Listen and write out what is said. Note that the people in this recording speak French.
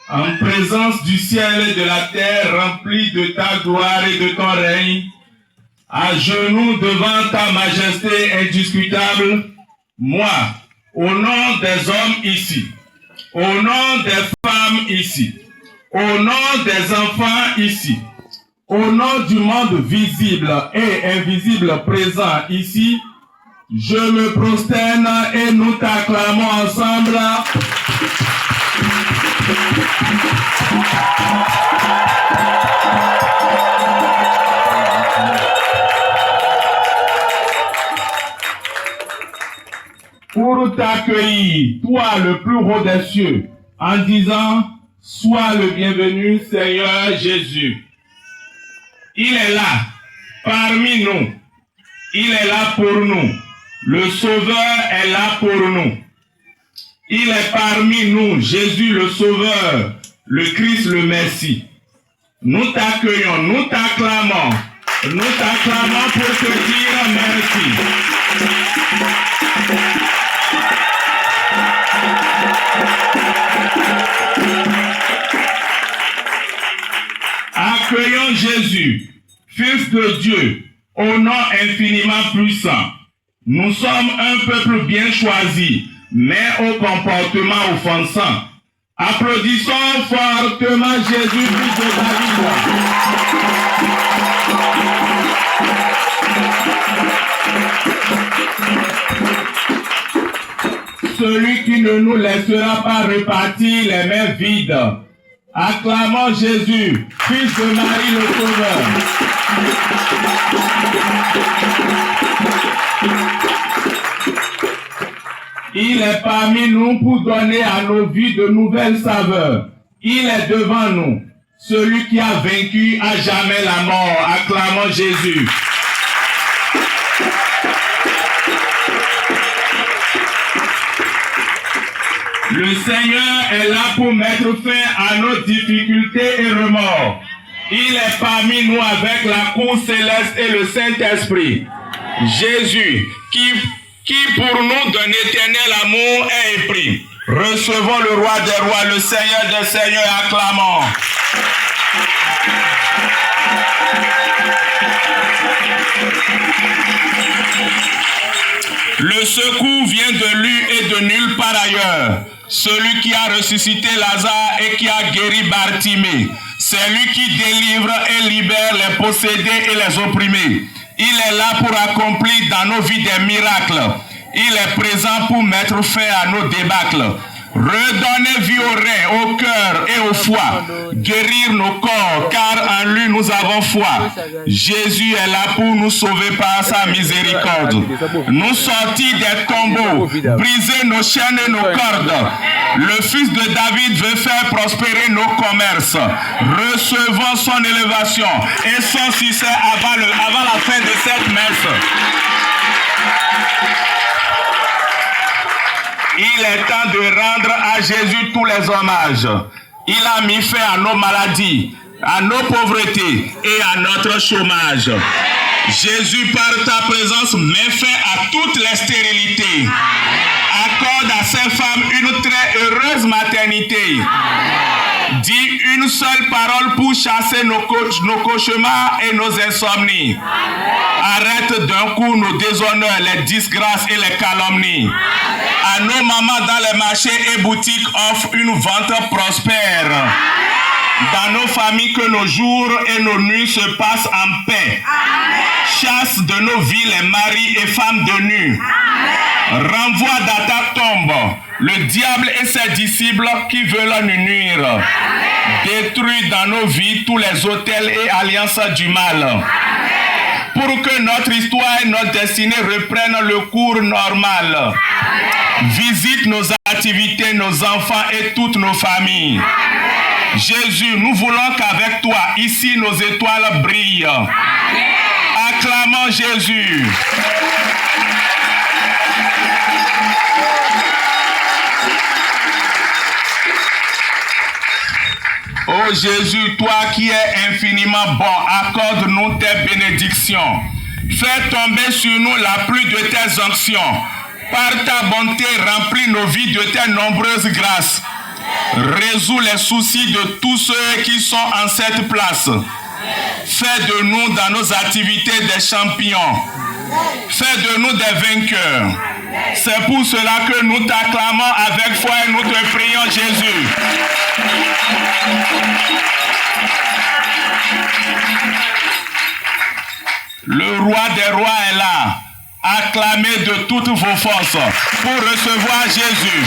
En présence du ciel et de la terre remplis de ta gloire et de ton règne, à genoux devant ta majesté indiscutable, moi, au nom des hommes ici, au nom des femmes ici, au nom des enfants ici, au nom du monde visible et invisible présent ici, je me prosterne et nous t'acclamons ensemble. Pour t'accueillir, toi le plus haut des cieux, en disant, sois le bienvenu, Seigneur Jésus. Il est là, parmi nous. Il est là pour nous. Le Sauveur est là pour nous. Il est parmi nous, Jésus le Sauveur, le Christ le Messie. Nous t'accueillons, nous t'acclamons pour te dire merci. Accueillons Jésus, Fils de Dieu, au nom infiniment puissant. Nous sommes un peuple bien choisi, mais au comportement offensant. Applaudissons fortement Jésus, Fils de David. Celui qui ne nous laissera pas repartir les mains vides. Acclamons Jésus, Fils de Marie le Sauveur. Il est parmi nous pour donner à nos vies de nouvelles saveurs. Il est devant nous, celui qui a vaincu à jamais la mort. Acclamons Jésus. Le Seigneur est là pour mettre fin à nos difficultés et remords. Il est parmi nous avec la cour céleste et le Saint-Esprit. Jésus, qui pour nous d'un éternel amour est épris. Recevons le roi des rois, le Seigneur des seigneurs, acclamons. Le secours vient de lui et de nulle part ailleurs. Celui qui a ressuscité Lazare et qui a guéri Bartimée. C'est lui qui délivre et libère les possédés et les opprimés. Il est là pour accomplir dans nos vies des miracles. Il est présent pour mettre fin à nos débâcles. Redonner vie aux reins, au cœur et au foie. Guérir nos corps, car en lui nous avons foi. Jésus est là pour nous sauver par sa miséricorde. Nous sortir des tombeaux, briser nos chaînes et nos cordes. Le fils de David veut faire prospérer nos commerces. Recevons son élévation et son succès avant la fin de cette messe. Il est temps de rendre à Jésus tous les hommages. Il a mis fin à nos maladies, à nos pauvretés et à notre chômage. Jésus, par ta présence, met fin à toutes les stérilités. Accorde à ces femmes une très heureuse maternité. Dis une seule parole pour chasser nos cauchemars et nos insomnies. Arrête d'un coup nos déshonneurs, les disgrâces et les calomnies. À nos mamans dans les marchés et boutiques, offre une vente prospère. Dans nos familles, que nos jours et nos nuits se passent en paix. Chasse de nos vies les maris et femmes de nu. Renvoie dans ta tombe le diable et ses disciples qui veulent nous nuire. Détruis dans nos vies tous les autels et alliances du mal. Pour que notre histoire et notre destinée reprennent le cours normal. Visite nos activités, nos enfants et toutes nos familles. Jésus, nous voulons qu'avec toi, ici, nos étoiles brillent. Acclamons Jésus. Ô Jésus, toi qui es infiniment bon, accorde-nous tes bénédictions. Fais tomber sur nous la pluie de tes onctions. Par ta bonté, remplis nos vies de tes nombreuses grâces. Résous les soucis de tous ceux qui sont en cette place. Fais de nous dans nos activités des champions. Fais de nous des vainqueurs. C'est pour cela que nous t'acclamons avec foi et nous te prions, Jésus. Le roi des rois est là. Acclamez de toutes vos forces pour recevoir Jésus.